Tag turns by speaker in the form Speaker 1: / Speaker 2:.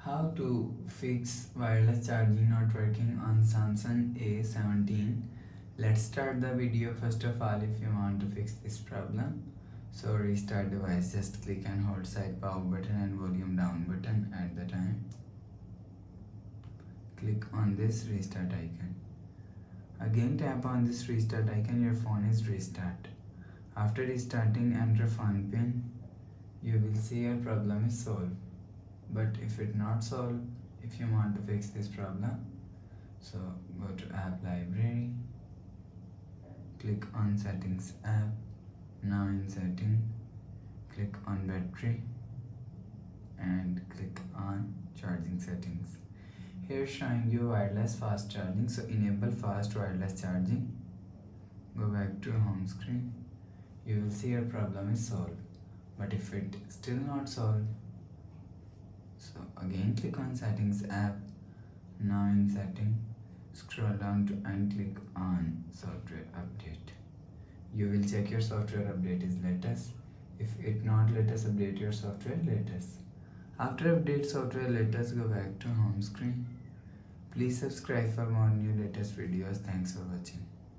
Speaker 1: How to fix wireless charging not working on Samsung A17. Let's start the video. First of all, if you want to fix this problem, so restart device, just click and hold side power button and volume down button at the time. Click on this restart icon. Again tap on this restart icon, your phone is restart. After restarting, enter phone pin. You will see your problem is solved. But if it not solved, if you want to fix this problem, so go to app library, click on settings app. Now in setting, click on battery and click on charging settings. Here showing you wireless fast charging, so enable fast wireless charging. Go back to home screen. You will see your problem is solved. But if it still not solved, so again click on settings app. Now in setting, scroll down to and click on software update. You will check your software update is latest. If it not latest, update your software latest. After update software latest, go back to home screen. Please subscribe for more new latest videos. Thanks for watching.